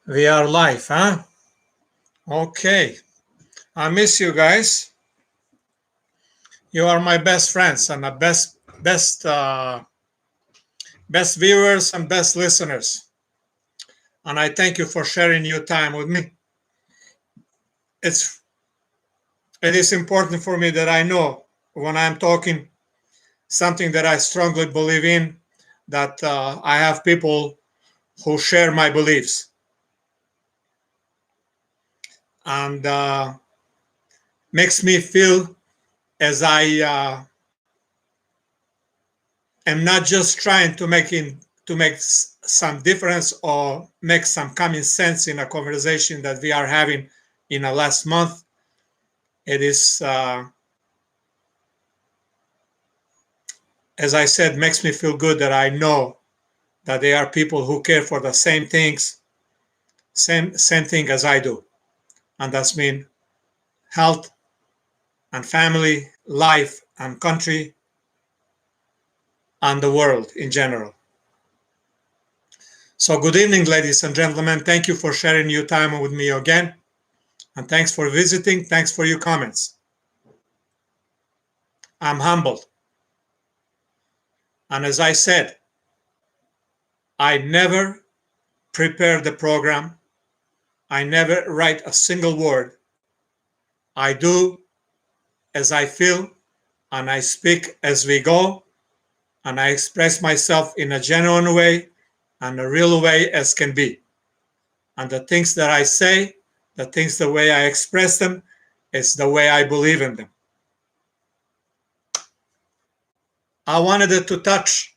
We are live, huh? Okay. I miss you guys. You are my best friends and the best viewers and best listeners. And I thank you for sharing your time with me. It's it is important for me that I know when I'm talking something that I strongly believe in, that I have people who share my beliefs, and makes me feel as I am not just trying to make some difference or make some common sense in a conversation that we are having in the last month. It is, as I said, makes me feel good that I know that there are people who care for the same things, same thing as I do, and that's mean health and family, life and country, and the world in general. So, good evening, ladies and gentlemen. Thank you for sharing your time with me again. And thanks for visiting. Thanks for your comments. I'm humbled. And as I said, I never prepare the program. I never write a single word. I do as I feel, and I speak as we go, and I express myself in a genuine way and a real way as can be. And the things that I say, the things the way I express them, is the way I believe in them. I wanted to touch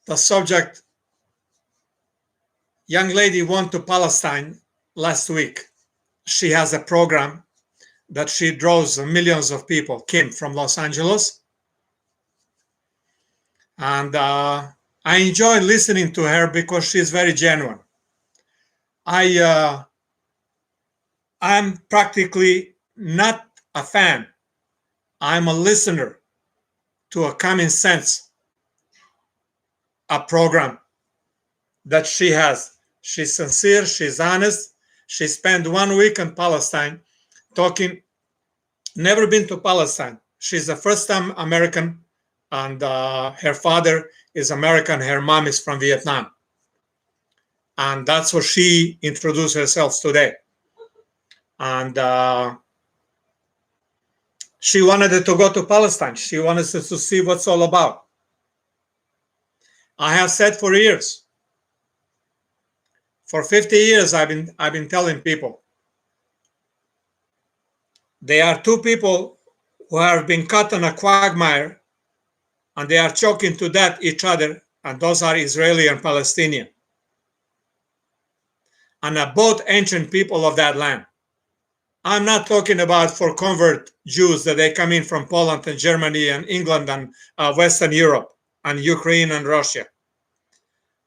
the subject. Young lady went to Palestine last week. She has a program that she draws millions of people. Kim from Los Angeles, and I enjoy listening to her because she's very genuine. I I'm practically not a fan. I'm a listener to a common sense a program that she has. She's sincere. She's honest. She spent 1 week in Palestine talking. Never been to Palestine. She's a first-time American, and her father is American. Her mom is from Vietnam, and that's what she introduced herself today. And she wanted to go to Palestine. She wanted to see what's all about. I have said for years, for 50 years, I've been telling people there are two people who have been caught in a quagmire, and they are choking to death each other, and those are Israeli and Palestinian, and are both ancient people of that land. I'm not talking about for convert Jews that they come in from Poland and Germany and England and Western Europe and Ukraine and Russia.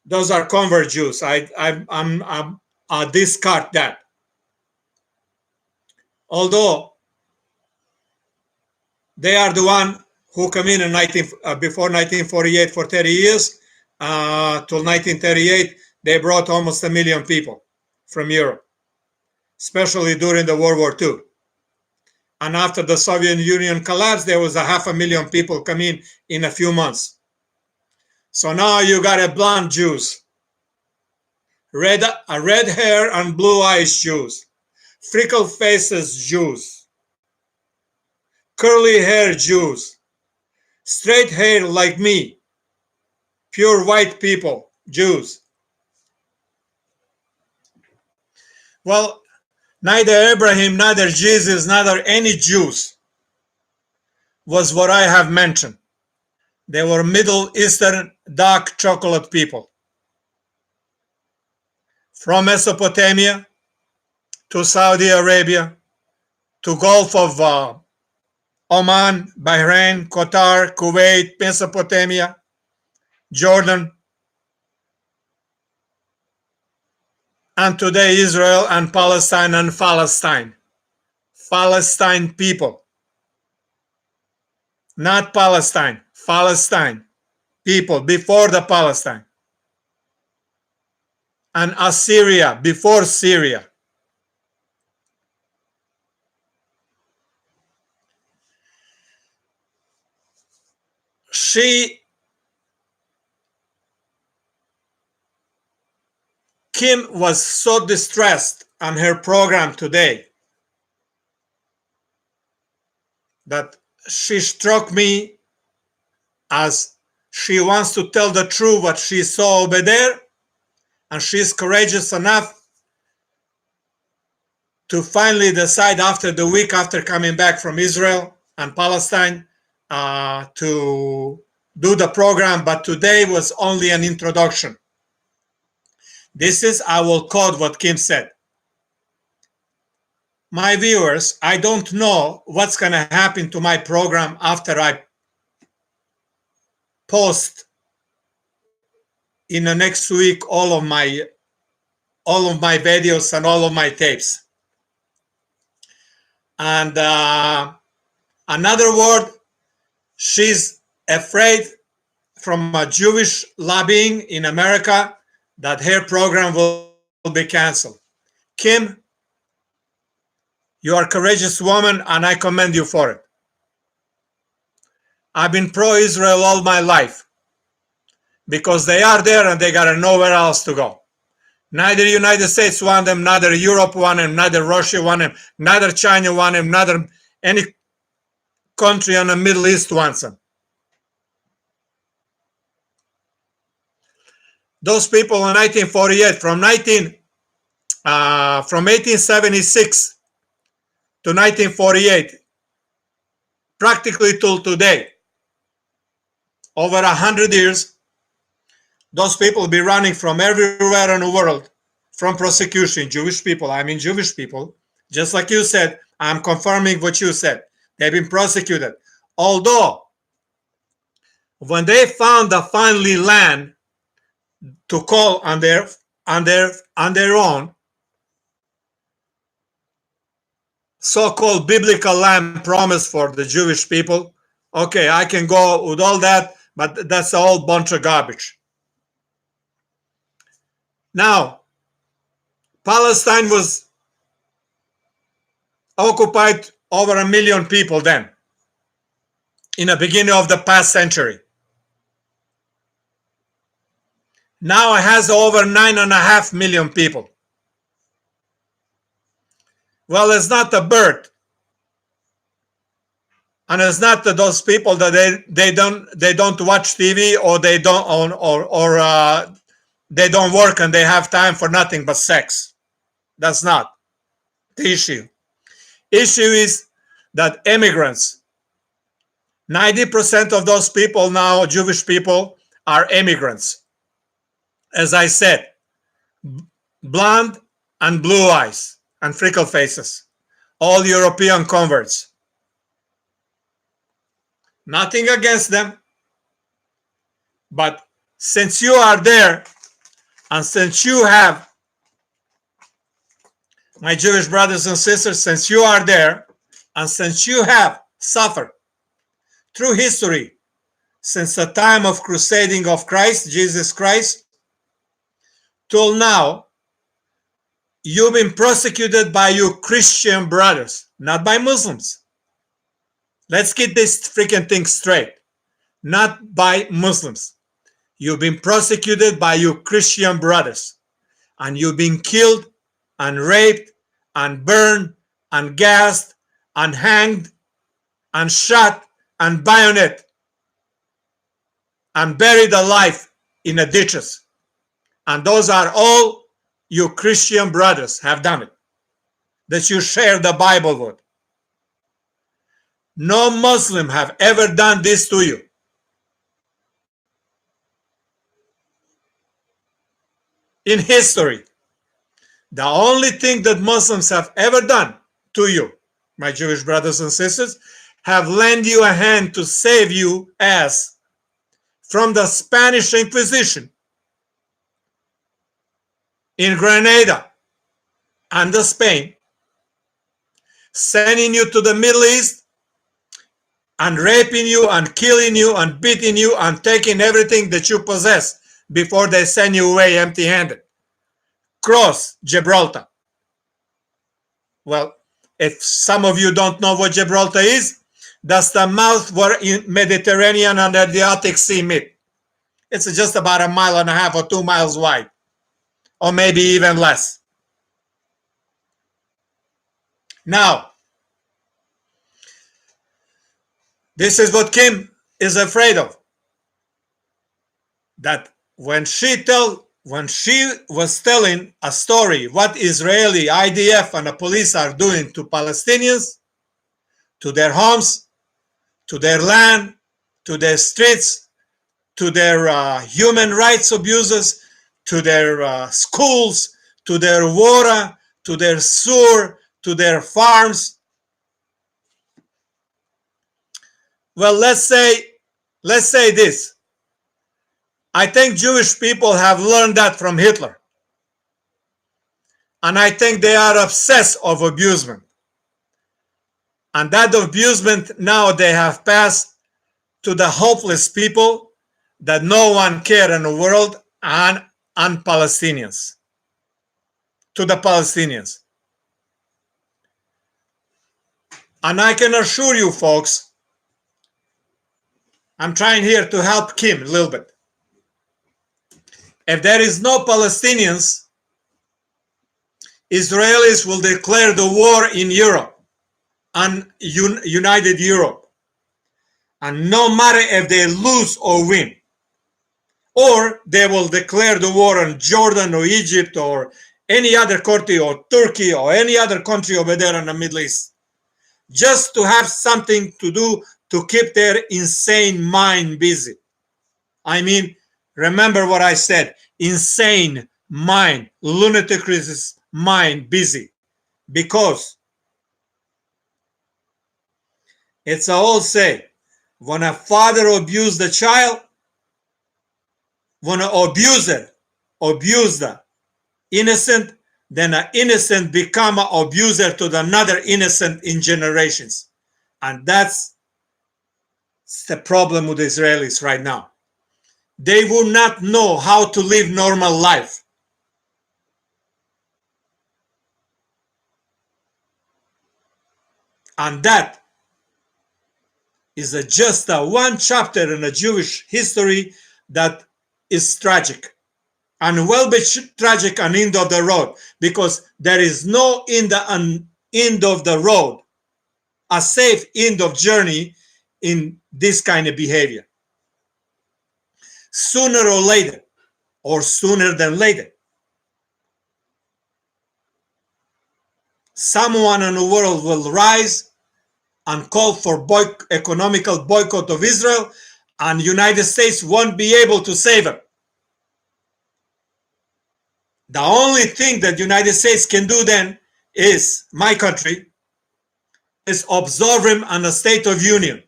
Those are convert Jews. I discard that. Although they are the one who come in before 1948 for 30 years till 1938, they brought almost 1 million people from Europe, especially during the World War II. And after the Soviet Union collapsed, there was 500,000 people coming in a few months. So now you got a blonde Jews, red hair and blue eyes Jews, freckle faces Jews, curly hair Jews, straight hair like me, pure white people, Jews. Well, neither Abraham, neither Jesus, neither any Jews was what I have mentioned. They were Middle Eastern dark chocolate people from Mesopotamia to Saudi Arabia to Gulf of Oman, Bahrain, Qatar, Kuwait, Mesopotamia, Jordan, and today Israel and Palestine and Palestine. Palestine people. Not Palestine, Palestine people before the Palestine. and Assyria before Syria. Kim was so distressed on her program today that she struck me as she wants to tell the truth what she saw over there, and she's courageous enough to finally decide after the week after coming back from Israel and Palestine to do the program, but today was only an introduction. This is, I will quote what Kim said. My viewers, I don't know what's going to happen to my program after I post in the next week all of my videos and all of my tapes. And another word, she's afraid from a Jewish lobbying in America that her program will be canceled. Kim, you are a courageous woman, and I commend you for it. I've been pro-Israel all my life because they are there and they got nowhere else to go. Neither the United States want them, neither Europe want them, neither Russia want them, neither China want them, neither any country in the Middle East wants them. Those people in 1948, from 1876 to 1948, practically till today, over 100 years, those people will be running from everywhere in the world from prosecution. Jewish people, I mean Jewish people, just like you said, I'm confirming what you said. They've been prosecuted. Although, when they found the finally land to call on their own, so-called biblical land promised for the Jewish people, okay, I can go with all that, but that's a whole bunch of garbage. Now, Palestine was occupied over 1 million people then, in the beginning of the past century. Now it has over 9.5 million people. Well, it's not a bird, and it's not those people that they don't watch TV, or they don't they don't work and they have time for nothing but sex. That's not the issue. Issue is that immigrants, 90% of those people now, Jewish people, are immigrants. As I said, blonde and blue eyes and freckle faces, all European converts. Nothing against them, but since you are there, and since you have, my Jewish brothers and sisters, since you are there, and since you have suffered through history, since the time of crusading of Christ, Jesus Christ, till now, you've been persecuted by your Christian brothers, not by Muslims. Let's get this freaking thing straight. Not by Muslims. You've been persecuted by your Christian brothers, and you've been killed and raped and burned and gassed and hanged and shot and bayonet and buried alive in the ditches. And those are all your Christian brothers have done it, that you share the Bible with. No Muslim have ever done this to you. In history, the only thing that Muslims have ever done to you, my Jewish brothers and sisters, have lent you a hand to save you as from the Spanish Inquisition in Granada and Spain, sending you to the Middle East and raping you and killing you and beating you and taking everything that you possess before they send you away empty-handed. cross Gibraltar. Well, if some of you don't know what Gibraltar is, that's the mouth where in Mediterranean and Adriatic Sea meet. It's just about 1.5 miles or 2 miles wide, or maybe even less. Now, this is what Kim is afraid of. That when she was telling a story what Israeli IDF and the police are doing to Palestinians, to their homes, to their land, to their streets, to their human rights abuses, to their schools, to their water, to their sewer, to their farms. Well, let's say this. I think Jewish people have learned that from Hitler. And I think they are obsessed of abusement. And that abusement now they have passed to the hopeless people that no one cares in the world and Palestinians. To the Palestinians. And I can assure you, folks, I'm trying here to help Kim a little bit. If there is no Palestinians, Israelis will declare the war in Europe and United Europe. And no matter if they lose or win, or they will declare the war on Jordan or Egypt or any other country or Turkey or any other country over there in the Middle East, just to have something to do to keep their insane mind busy. I mean, remember what I said, insane mind, lunatic mind busy, because it's a old say, when a father abuses the child, when an abuser abuse the innocent, then an innocent become an abuser to another innocent in generations. And that's the problem with the Israelis right now. They will not know how to live normal life. And that is just one chapter in a Jewish history that is tragic, and will be tragic and end of the road, because there is no end of the road, a safe end of journey in this kind of behavior. Sooner or later, or sooner than later, someone in the world will rise and call for economical boycott of Israel, and the United States won't be able to save it. The only thing that the United States can do then is, my country, is observe him on the State of Union.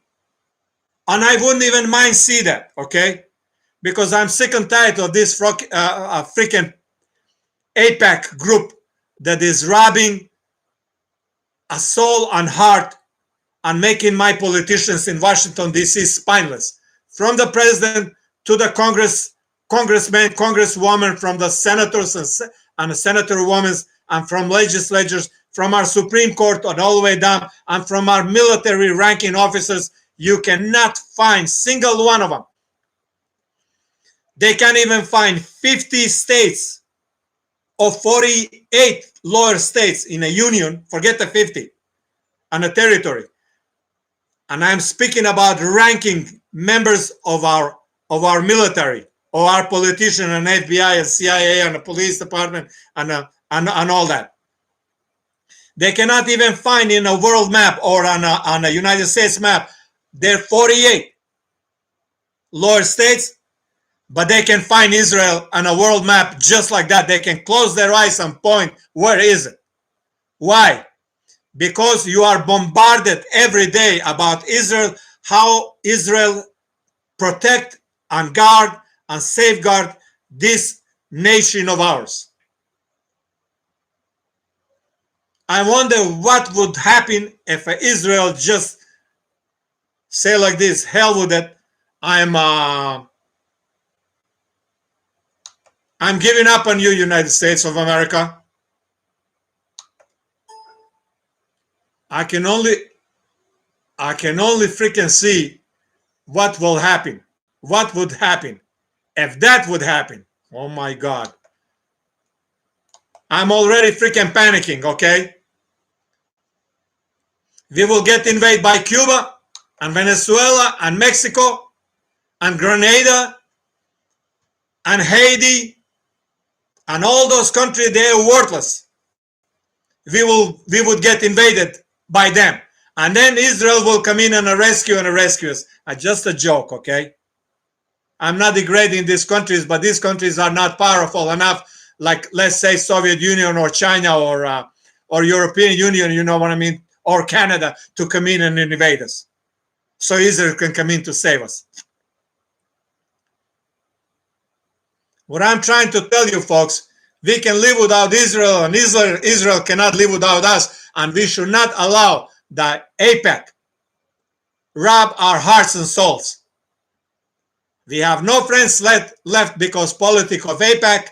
And I wouldn't even mind see that, okay? Because I'm sick and tired of this freaking AIPAC group that is robbing a soul and heart and making my politicians in Washington, D.C. spineless. From the president to the congressmen, congresswomen, from the senators and senator women, and from legislatures, from our Supreme Court and all the way down, and from our military ranking officers, you cannot find single one of them. They can't even find 50 states or 48 lower states in a union, forget the 50, and a territory. And I'm speaking about ranking members of our military, or our politicians and FBI and CIA and the police department and all that. They cannot even find in a world map or on a United States map. There are 48 lower states, but they can find Israel on a world map just like that. They can close their eyes and point, where is it? Why? Because you are bombarded every day about Israel, how Israel protect and guard and safeguard this nation of ours. I wonder what would happen if Israel just say like this, hell with it, I'm I'm giving up on you, United States of America. I can only freaking see what will happen. What would happen if that would happen? Oh my God. I'm already freaking panicking, okay? We will get invaded by Cuba and Venezuela and Mexico and Grenada and Haiti and all those countries. They are worthless. We would get invaded by them, and then Israel will come in and rescue us. Just a joke, okay? I'm not degrading these countries, but these countries are not powerful enough, like let's say Soviet Union or China or European Union, you know what I mean, or Canada, to come in and invade us. So Israel can come in to save us. What I'm trying to tell you, folks, we can live without Israel, and Israel cannot live without us, and we should not allow the AIPAC rob our hearts and souls. We have no friends left because politics of AIPAC,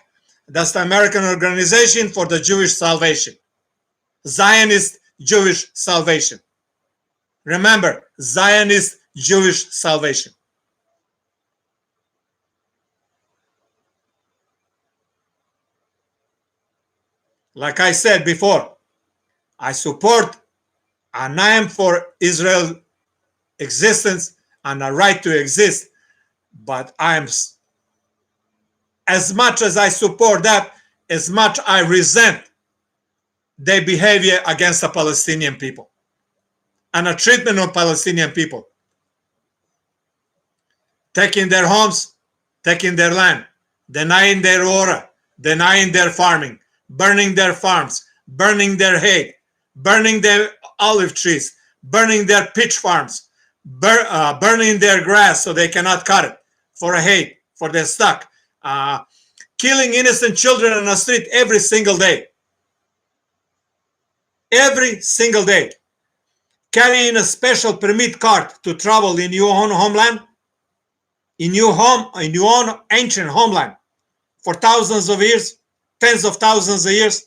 that's the American Organization for the Jewish Salvation, Zionist Jewish Salvation. Remember, Zionist Jewish Salvation. Like I said before, I support and I am for Israel's existence and a right to exist, but I'm, as much as I support that, as much I resent their behavior against the Palestinian people and the treatment of Palestinian people, taking their homes, taking their land, denying their water, denying their farming, burning their farms, burning their hay, burning their olive trees, burning their peach farms, burning their grass so they cannot cut it for hay, for their stock, killing innocent children on the street every single day. Every single day. Carrying a special permit card to travel in your own homeland, in your own ancient homeland for thousands of years, tens of thousands of years,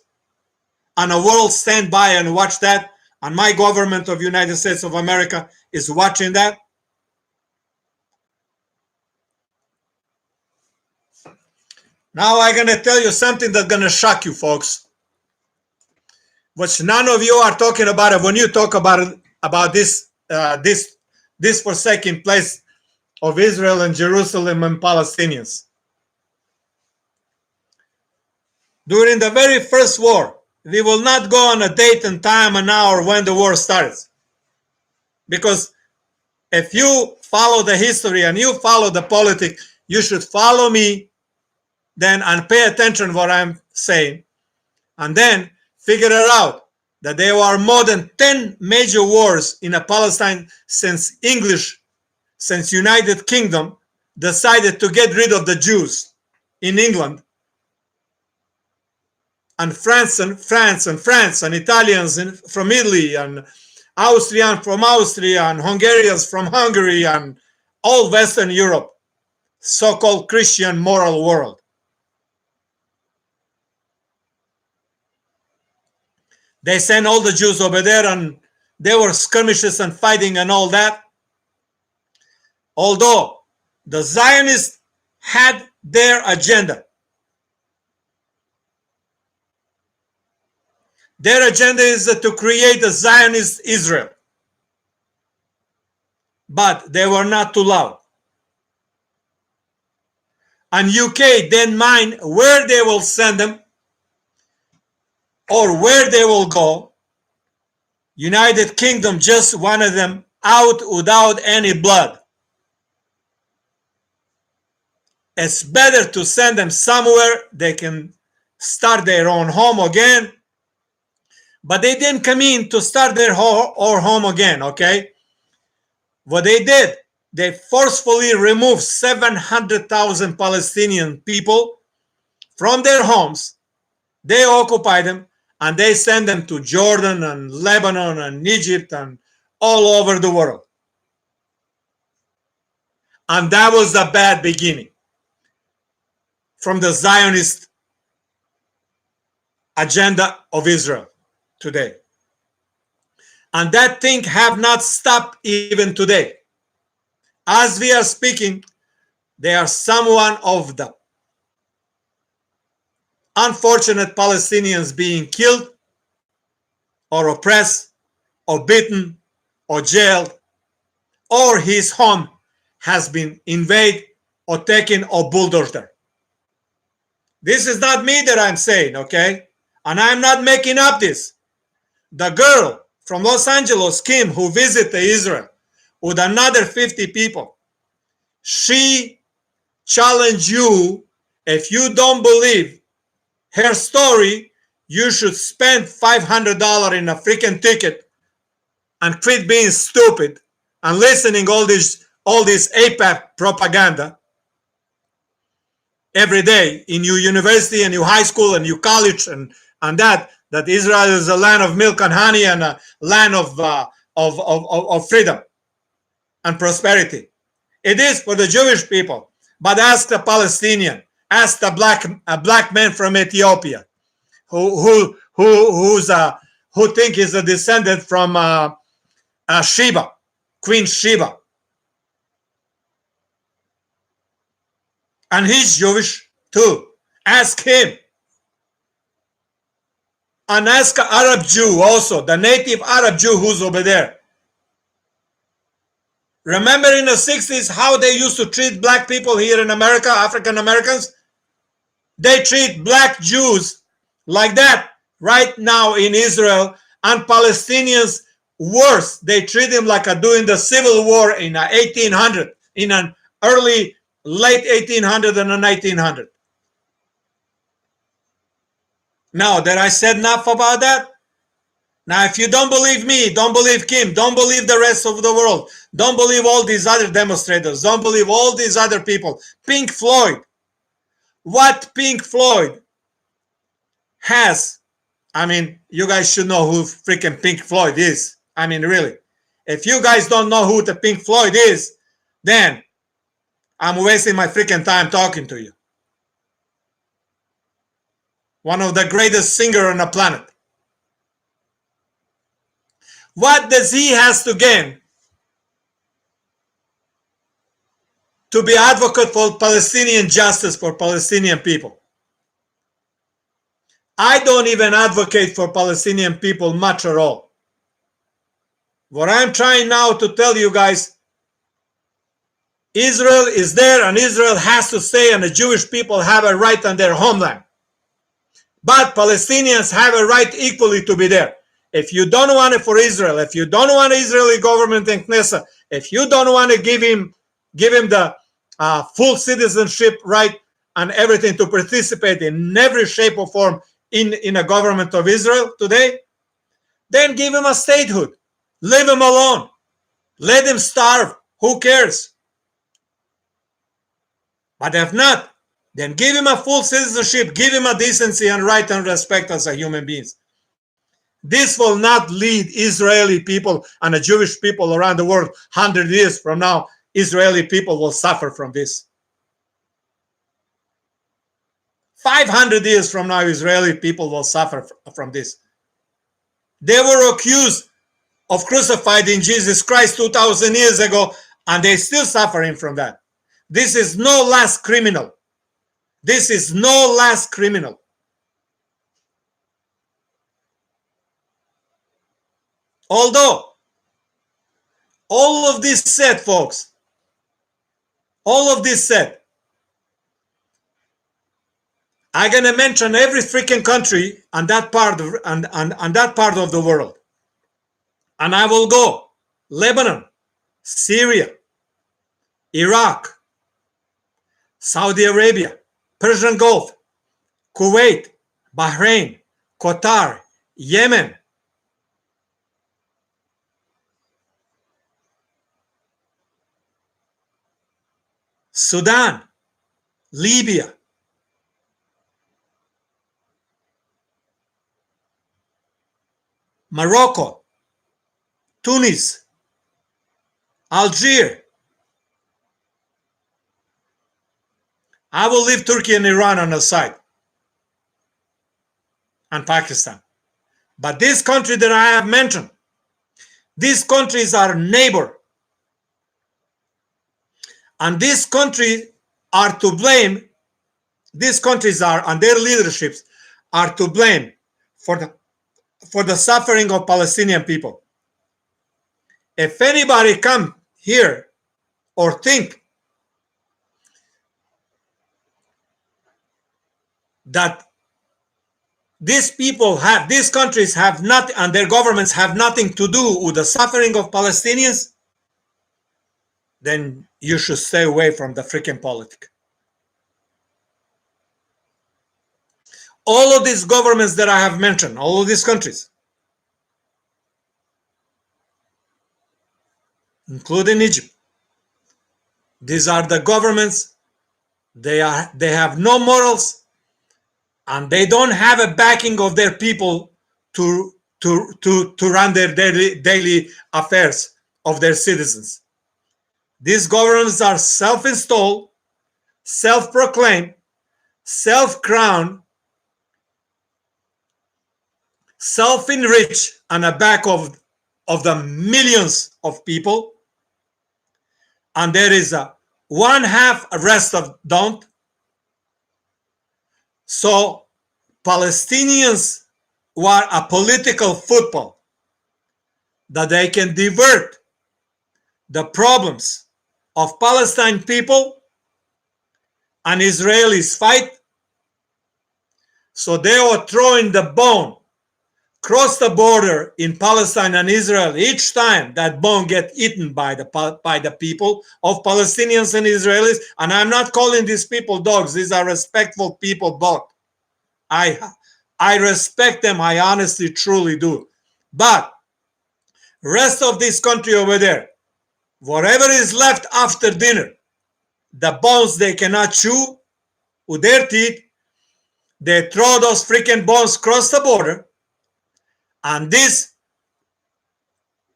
and the world stand by and watch that, and my government of United States of America is watching that. Now I'm going to tell you something that's going to shock you, folks, which none of you are talking about it when you talk about this forsaken place of Israel and Jerusalem and Palestinians. During the very first war, we will not go on a date and time and hour when the war starts. Because if you follow the history and you follow the politics, you should follow me then and pay attention to what I'm saying. And then figure it out that there are more than 10 major wars in Palestine since United Kingdom decided to get rid of the Jews in England, and France and Italians from Italy, and Austrians from Austria, and Hungarians from Hungary, and all Western Europe, so-called Christian moral world. They sent all the Jews over there, and there were skirmishes and fighting and all that. Although the Zionists had their agenda. Their agenda is to create a Zionist Israel. But they were not too loud. And UK didn't mind where they will send them or where they will go. United Kingdom just wanted them out without any blood. It's better to send them somewhere they can start their own home again. But they didn't come in to start their home again, okay? What they did, they forcefully removed 700,000 Palestinian people from their homes. They occupied them, and they sent them to Jordan and Lebanon and Egypt and all over the world. And that was the bad beginning. from the Zionist agenda of Israel today. And that thing have not stopped even today. As we are speaking, there are someone of the unfortunate Palestinians being killed or oppressed or beaten or jailed, or his home has been invaded or taken or bulldozed. This is not me that I'm saying, okay? And I'm not making up this. The girl from Los Angeles, Kim, who visited Israel with another 50 people, she challenged you. If you don't believe her story, you should spend $500 in a freaking ticket and quit being stupid and listening all this AIPAC propaganda every day in your university and your high school and your college and that Israel is a land of milk and honey and a land of freedom and prosperity. It is for the Jewish people, but ask the Palestinian, ask the black man from Ethiopia, who think he's a descendant from Sheba, Queen Sheba, and he's Jewish too. Ask him. And ask an Arab Jew also, the native Arab Jew who's over there. Remember in the 60s how they used to treat black people here in America, African Americans? They treat black Jews like that right now in Israel, and Palestinians worse. They treat them like during the Civil War in 1800, in an late 1800 and the 1900. Now that I said enough about that, now if you don't believe me, don't believe Kim, don't believe the rest of the world, don't believe all these other demonstrators, don't believe all these other people. Pink Floyd, what Pink Floyd has, I mean, you guys should know who freaking Pink Floyd is. I mean, really, if you guys don't know who the Pink Floyd is, then I'm wasting my freaking time talking to you. One of the greatest singers on the planet. What does he has to gain to be advocate for Palestinian justice for Palestinian people? I don't even advocate for Palestinian people much at all. What I'm trying now to tell you guys, Israel is there and Israel has to stay, and the Jewish people have a right on their homeland. But Palestinians have a right equally to be there. If you don't want it for Israel, if you don't want Israeli government and Knesset, if you don't want to give him the full citizenship right and everything to participate in every shape or form in a government of Israel today, then give him a statehood. Leave him alone. Let him starve. Who cares? But if not, then give him a full citizenship, give him a decency and right and respect as a human being. This will not lead Israeli people and the Jewish people around the world 100 years from now. Israeli people will suffer from this. 500 years from now, Israeli people will suffer from this. They were accused of crucifying Jesus Christ 2,000 years ago, and they're still suffering from that. This is no less criminal. This is no less criminal. Although, all of this said, folks, all of this said, I'm gonna mention every freaking country on that part of that part of the world. And I will go Lebanon, Syria, Iraq, Saudi Arabia, Persian Gulf, Kuwait, Bahrain, Qatar, Yemen, Sudan, Libya, Morocco, Tunis, Algeria, I will leave Turkey and Iran on the side, and Pakistan. But this country that I have mentioned, these countries are neighbor. And these countries are to blame. These countries are, and their leaderships are to blame for the suffering of Palestinian people. If anybody come here or think that these countries have not, and their governments have nothing to do with the suffering of Palestinians, then you should stay away from the freaking politics. All of these governments that I have mentioned, all of these countries, including Egypt, these are the governments. They have no morals, and they don't have a backing of their people to run their daily affairs of their citizens. These governments are self-installed, self-proclaimed, self-crowned, self-enriched on the back of the millions of people, and there is a one half rest of don't. So Palestinians were a political football that they can divert the problems of Palestine people and Israelis fight. So they were throwing the bomb cross the border in Palestine and Israel. Each time that bomb gets eaten by the people of Palestinians and Israelis, and I'm not calling these people dogs. These are respectful people, both. I respect them. I honestly, truly do. But rest of this country over there, whatever is left after dinner, the bones they cannot chew with their teeth, they throw those freaking bones across the border, and these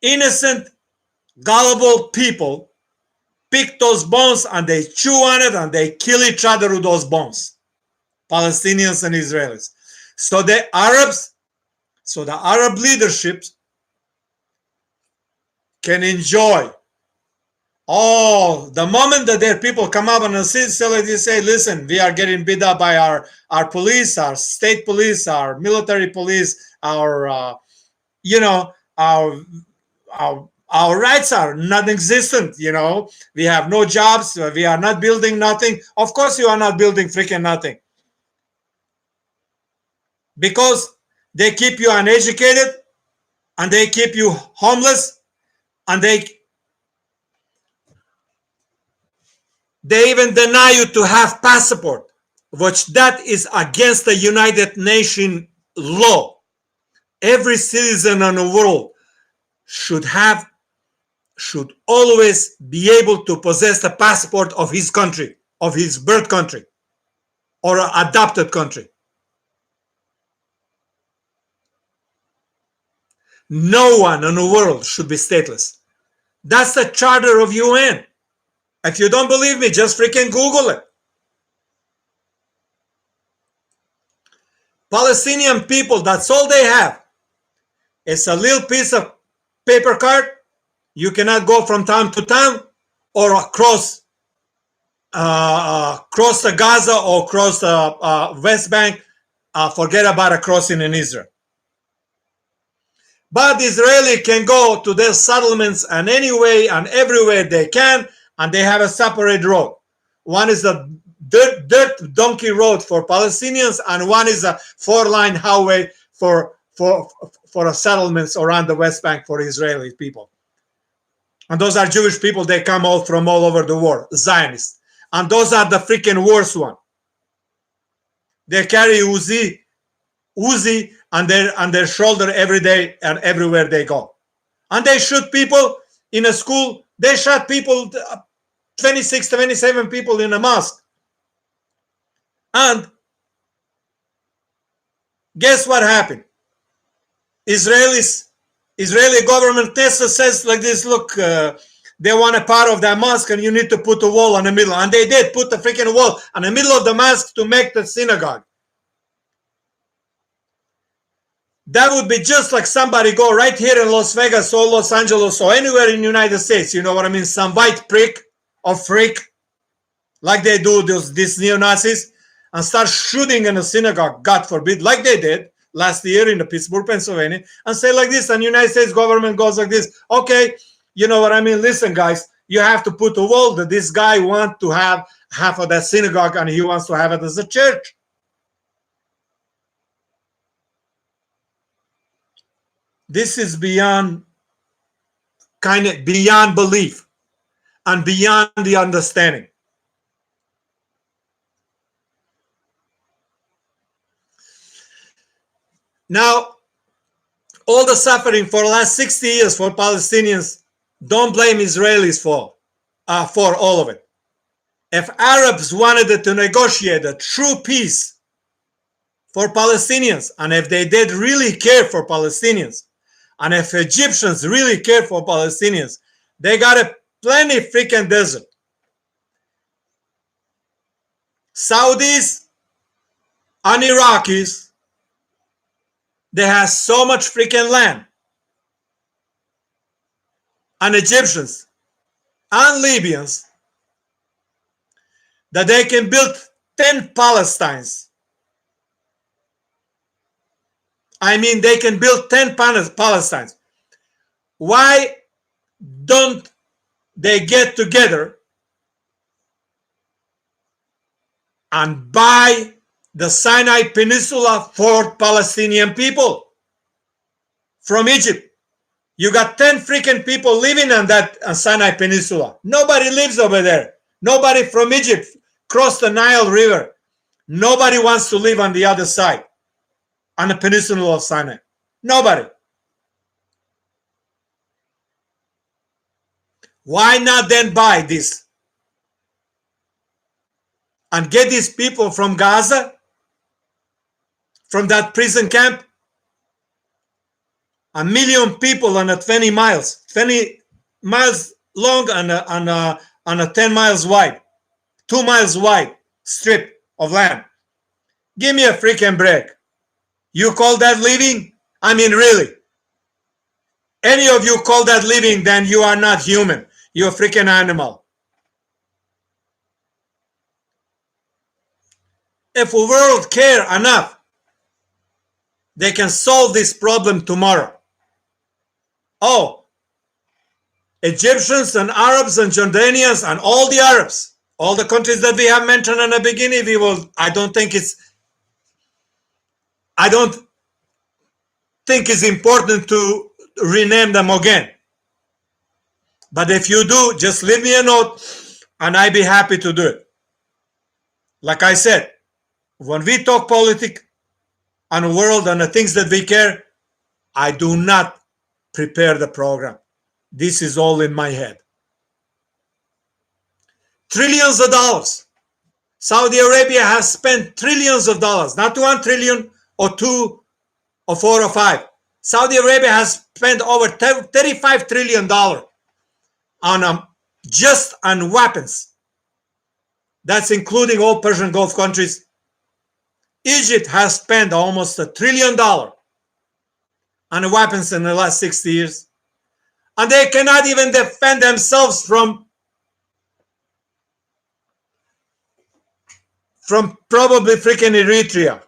innocent, gullible people pick those bones and they chew on it and they kill each other with those bones, Palestinians and Israelis. So the Arab leaderships can enjoy. Oh, the moment that their people come up and say, listen, we are getting beat up by our police, our state police, our military police, our our rights are non-existent. We have no jobs, we are not building nothing. Of course you are not building freaking nothing, because they keep you uneducated and they keep you homeless, and they even deny you to have passport, which that is against the United Nations law. Every citizen in the world should always be able to possess the passport of his country, of his birth country or adopted country. No one in the world should be stateless. That's the charter of UN. If you don't believe me, just freaking Google it. Palestinian people, that's all they have. It's a little piece of paper card. You cannot go from town to town or across the Gaza or across the West Bank. Forget about a crossing in Israel. But Israeli can go to their settlements and anyway and everywhere they can, and they have a separate road. One is a dirt donkey road for Palestinians, and one is a 4-line highway for settlements around the West Bank for Israeli people. And those are Jewish people. They come all from all over the world, Zionists. And those are the freaking worst one. They carry Uzi on their shoulder every day and everywhere they go. And they shoot people in a school. They shot people, 26, 27 people in a mosque. And guess what happened? Israeli government Knesset says like this, look, they want a part of that mosque, and you need to put a wall in the middle. And they did put the freaking wall in the middle of the mosque to make the synagogue. That would be just like somebody go right here in Las Vegas or Los Angeles or anywhere in the United States, you know what I mean? Some white prick or freak, like they do these neo-Nazis, and start shooting in a synagogue, God forbid, like they did last year in the Pittsburgh, Pennsylvania, and say like this, and the United States government goes like this, okay, you know what I mean? Listen, guys, you have to put a wall that this guy wants to have half of that synagogue and he wants to have it as a church. This is beyond beyond belief and beyond the understanding. Now, all the suffering for the last 60 years for Palestinians, don't blame Israelis for all of it. If Arabs wanted to negotiate a true peace for Palestinians, and if they did really care for Palestinians, and if Egyptians really care for Palestinians, they got a plenty freaking desert. Saudis and Iraqis, they have so much freaking land. And Egyptians and Libyans that they can build 10 Palestines. I mean, they can build 10 Palestines. Why don't they get together and buy the Sinai Peninsula for Palestinian people from Egypt? You got 10 freaking people living on that Sinai Peninsula. Nobody lives over there. Nobody from Egypt crossed the Nile River. Nobody wants to live on the other side, on the peninsula of Sinai. Nobody. Why not then buy this and get these people from Gaza, from that prison camp? 1 million people on a 20 miles long and a 10 miles wide, 2 miles wide strip of land. Give me a freaking break. You call that living? I mean, really? Any of you call that living, then you are not human. You're a freaking animal. If the world care enough, they can solve this problem tomorrow. Oh, Egyptians and Arabs and Jordanians and all the Arabs, all the countries that we have mentioned in the beginning, I don't think it's important to rename them again. But if you do, just leave me a note and I'd be happy to do it. Like I said, when we talk politics and the world and the things that we care, I do not prepare the program. This is all in my head. Trillions of dollars. Saudi Arabia has spent trillions of dollars, not 1 trillion or 2 or 4 or 5. Saudi Arabia has spent over $35 trillion on just on weapons. That's including all Persian Gulf countries. Egypt has spent almost $1 trillion on weapons in the last 60 years. And they cannot even defend themselves from probably freaking Eritrea,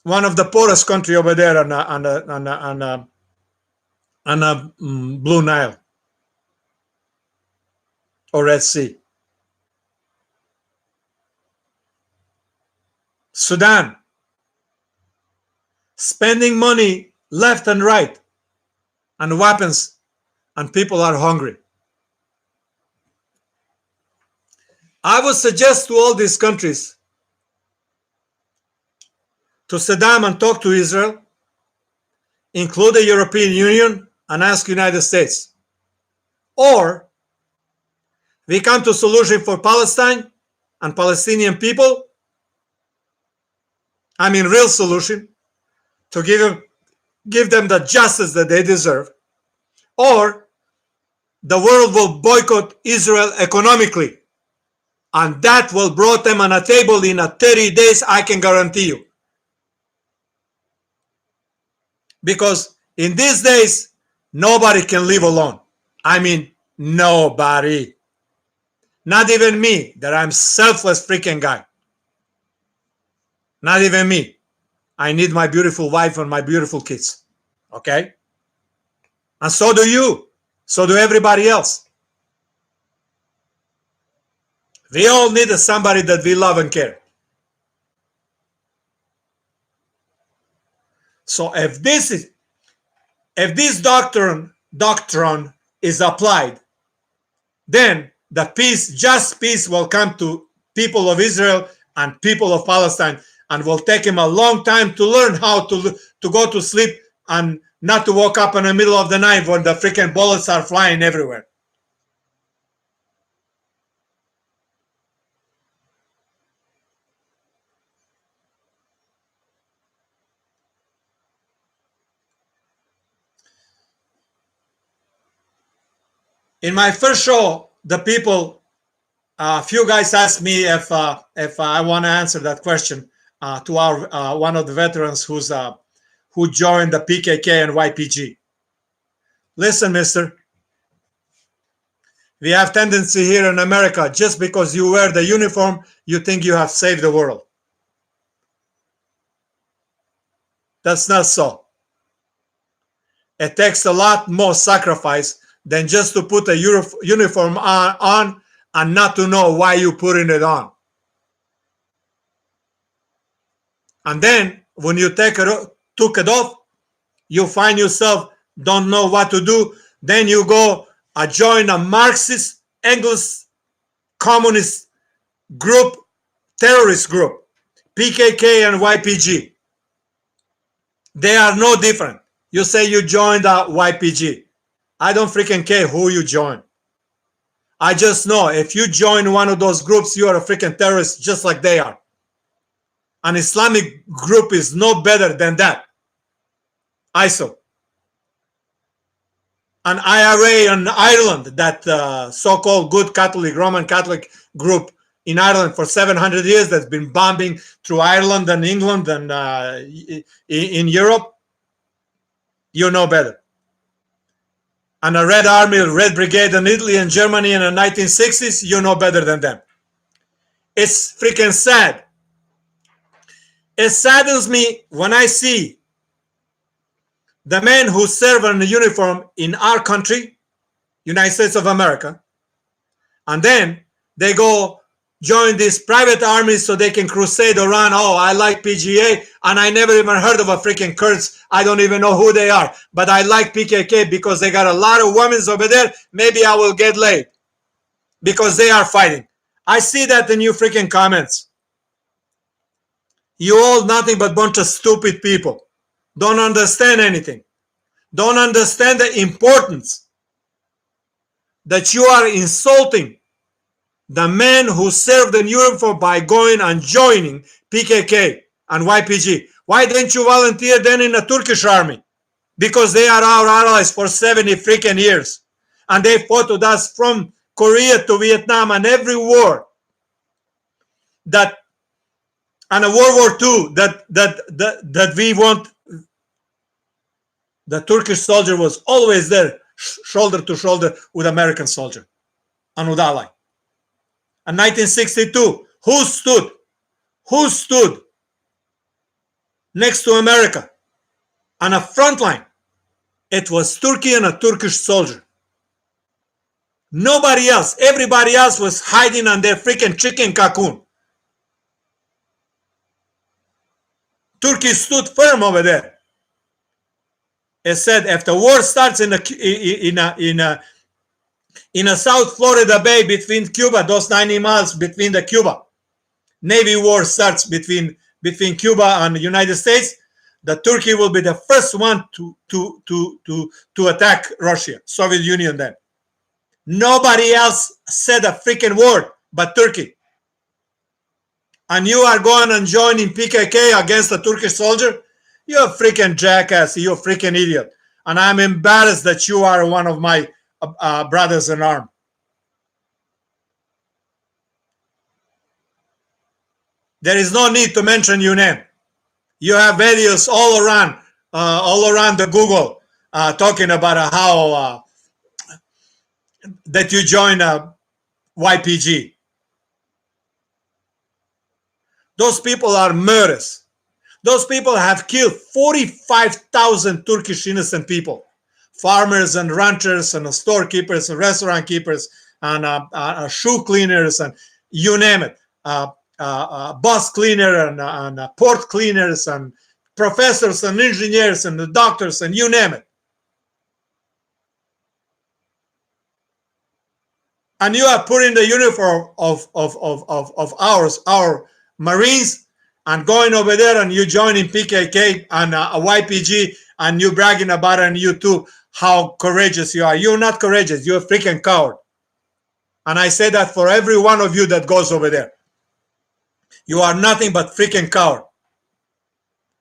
one of the poorest country over there on the Blue Nile or Red Sea. Sudan, spending money left and right on weapons, and people are hungry. I would suggest to all these countries to sit down and talk to Israel, include the European Union, and ask United States. Or we come to a solution for Palestine and Palestinian people. I mean, real solution to give them the justice that they deserve. or the world will boycott Israel economically. And that will bring them on a table in 30 days, I can guarantee you. Because in these days, nobody can live alone. I mean, nobody. Not even me, that I'm selfless freaking guy. Not even me. I need my beautiful wife and my beautiful kids. Okay? And so do you. So do everybody else. We all need somebody that we love and care. So if this doctrine is applied, then the peace, just peace, will come to people of Israel and people of Palestine, and will take him a long time to learn how to go to sleep and not to wake up in the middle of the night when the freaking bullets are flying everywhere. In my first show, the people, a few guys asked me if I want to answer that question to our one of the veterans who joined the PKK and YPG. Listen, mister, we have tendency here in America, just because you wear the uniform, you think you have saved the world. That's not so. It takes a lot more sacrifice than just to put a uniform on and not to know why you're putting it on. And then when you took it off, you find yourself don't know what to do. Then you go join a Marxist, English, communist group, terrorist group, PKK and YPG. They are no different. You say you joined the YPG. I don't freaking care who you join. I just know if you join one of those groups, you are a freaking terrorist just like they are. An Islamic group is no better than that. ISIL. An IRA in Ireland, that so-called good Catholic, Roman Catholic group in Ireland for 700 years that's been bombing through Ireland and England and in Europe, you know better. And a Red Army, Red Brigade in Italy and Germany in the 1960s, you know better than them. It's freaking sad. It saddens me when I see the men who serve in the uniform in our country, United States of America, and then they go join these private armies so they can crusade around. Oh, I like PGA, and I never even heard of a freaking Kurds. I don't even know who they are, but I like PKK because they got a lot of women over there. Maybe I will get laid because they are fighting. I see that in your freaking comments. You all nothing but bunch of stupid people. Don't understand anything. Don't understand the importance that you are insulting the men who served in uniform by going and joining PKK and YPG. Why didn't you volunteer then in the Turkish army? Because they are our allies for 70 freaking years. And they fought with us from Korea to Vietnam and every war that, and a World War II that we want. The Turkish soldier was always there, shoulder to shoulder with American soldier and with ally. In 1962, who stood next to America on a front line? It was Turkey and a Turkish soldier. Nobody else. Everybody else was hiding on their freaking chicken cocoon. Turkey stood firm over there. It said if the war starts in a South Florida Bay between Cuba, those 90 miles between the Cuba, Navy war starts between Cuba and the United States, the Turkey will be the first one to attack Russia, Soviet Union then. Nobody else said a freaking word but Turkey. And you are going and joining PKK against a Turkish soldier? You're a freaking jackass. You're a freaking idiot. and I'm embarrassed that you are one of my brothers in arms. There is no need to mention your name. You have videos all around the Google talking about how that you join YPG. Those people are murderers. Those people have killed 45,000 Turkish innocent people, farmers and ranchers and storekeepers and restaurant keepers and shoe cleaners and you name it, bus cleaner and port cleaners and professors and engineers and the doctors and you name it. And you are putting the uniform of our Marines and going over there and you joining PKK and YPG and you bragging about it on YouTube how courageous you are. You're not courageous. You're a freaking coward. And I say that for every one of you that goes over there. You are nothing but freaking coward.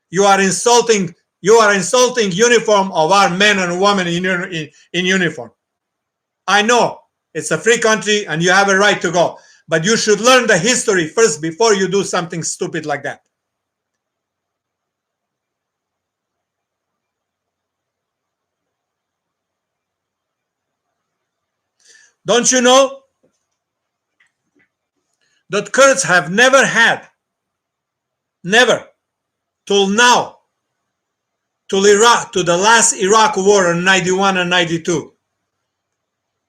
You are insulting uniform of our men and women in uniform. I know it's a free country and you have a right to go, but you should learn the history first before you do something stupid like that. Don't you know that Kurds have never till now, till the last Iraq war in 91 and 92,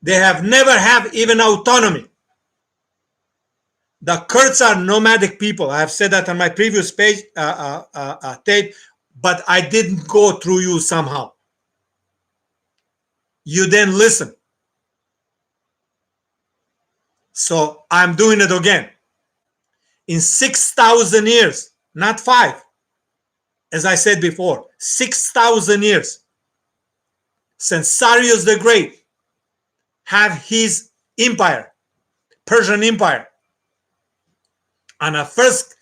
they have never have even autonomy. The Kurds are nomadic people. I have said that on my previous page tape, but I didn't go through you somehow. You didn't listen. So I'm doing it again. In 6,000 years, not 5, as I said before, 6,000 years since Cyrus the Great had his empire, Persian Empire, and a first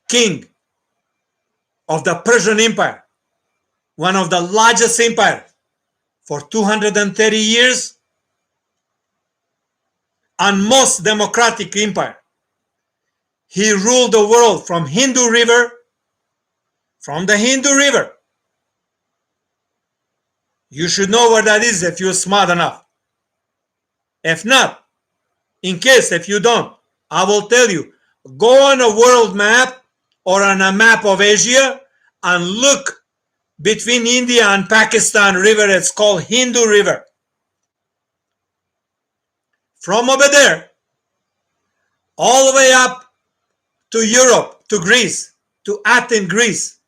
king of the Persian Empire, one of the largest empires for 230 years, and most democratic empire. He ruled the world from the Hindu River. You should know where that is if you're smart enough. If not, in case if you don't, I will tell you, go on a world map or on a map of Asia and look between India and Pakistan river. It's called Hindu River. From over there, all the way up to Europe, to Greece, to Athens, Greece.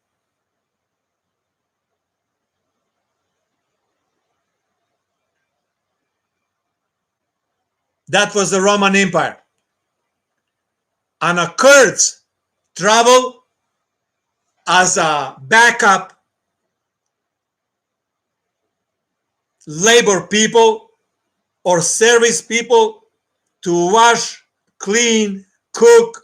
That was the Roman Empire. And the Kurds travel as a backup labor people or service people to wash, clean, cook,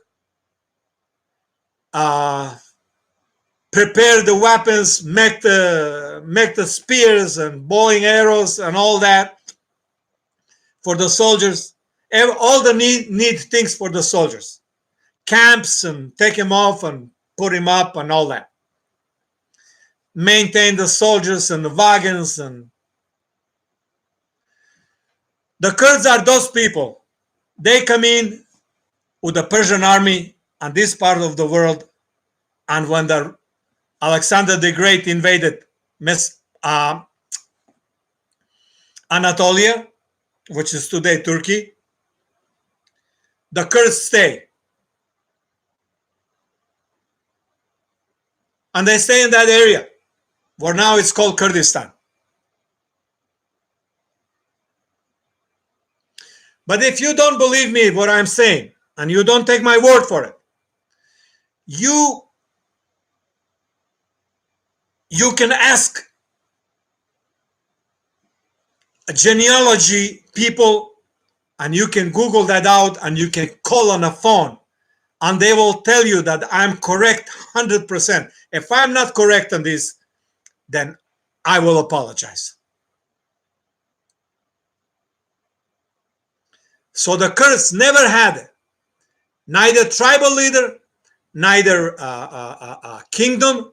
prepare the weapons, make the spears and bow and arrows and all that for the soldiers. All the need things for the soldiers. Camps and take him off and put him up and all that. Maintain the soldiers and the wagons. And the Kurds are those people. They come in with the Persian army and this part of the world, and when Alexander the Great invaded Anatolia, which is today Turkey, the Kurds stay. And they stay in that area, where now it's called Kurdistan. But if you don't believe me what I'm saying, and you don't take my word for it, you can ask a genealogy people, and you can Google that out, and you can call on a phone, and they will tell you that I'm correct 100%. If I'm not correct on this, then I will apologize. So the Kurds never had neither tribal leader, neither kingdom,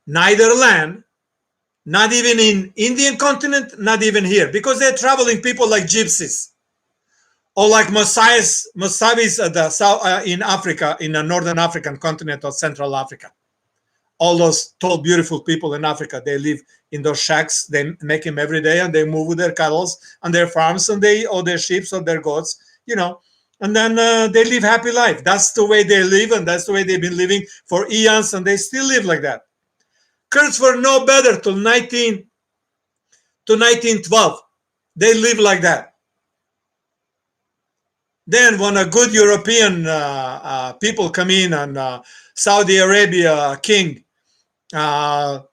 neither land, not even in Indian continent, not even here, because they're traveling people like gypsies or like Masavis in Africa, in the northern African continent or Central Africa. All those tall, beautiful people in Africa, they live in those shacks. They make them every day, and they move with their cattle and their farms, and or their sheep or their goats, and then they live happy life. That's the way they live, and that's the way they've been living for eons, and they still live like that. Kurds were no better till 1912. They live like that. Then when a good European people come in, and Saudi Arabia king thought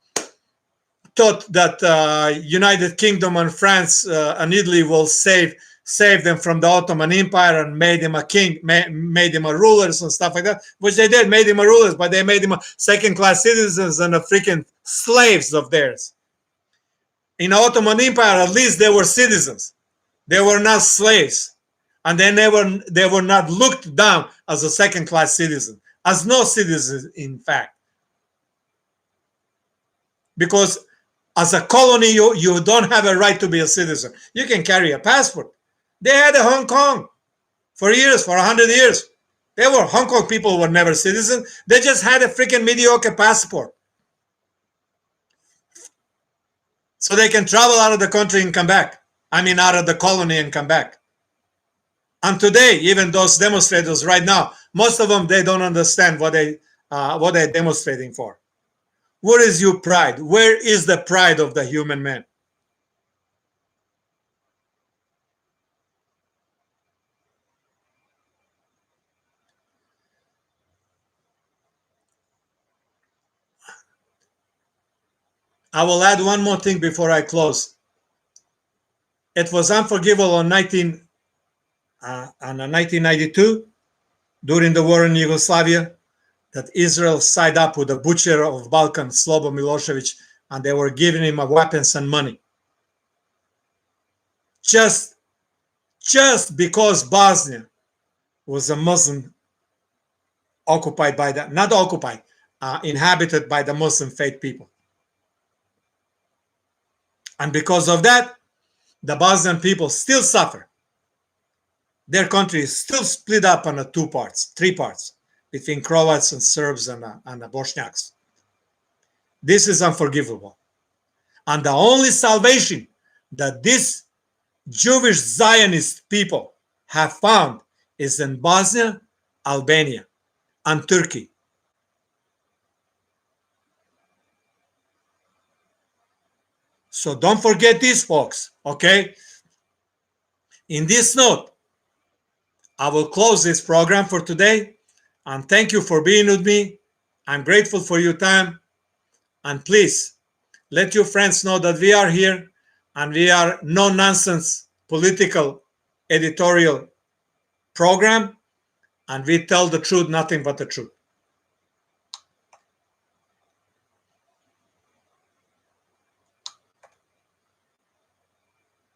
that United Kingdom and France and Italy will save them from the Ottoman Empire, and made him a king, made him a rulers and stuff like that, which they did, made him a rulers, but they made him a second-class citizens and a freaking slaves of theirs. In the Ottoman Empire, at least they were citizens. They were not slaves. And they were not looked down as a second-class citizen, as no citizens, in fact. Because as a colony, you don't have a right to be a citizen. You can carry a passport. They had a Hong Kong for years, for 100 years. Hong Kong people were never citizens. They just had a freaking mediocre passport. So they can travel out of the country and come back. I mean, out of the colony and come back. And today, even those demonstrators right now, most of them, they don't understand what they're demonstrating for. Where is your pride? Where is the pride of the human man? I will add one more thing before I close. It was unforgivable on 1992, during the war in Yugoslavia, that Israel sided up with the butcher of Balkan, Slobodan Milosevic, and they were giving him weapons and money. Just because Bosnia was a Muslim inhabited by the Muslim faith people. And because of that, the Bosnian people still suffer. Their country is still split up into three parts, between Croats and Serbs and the Bosniaks. This is unforgivable. And the only salvation that these Jewish Zionist people have found is in Bosnia, Albania, and Turkey. So don't forget these folks, okay? In this note, I will close this program for today, and thank you for being with me. I'm grateful for your time, and please let your friends know that we are here, and we are no-nonsense political editorial program, and we tell the truth, nothing but the truth.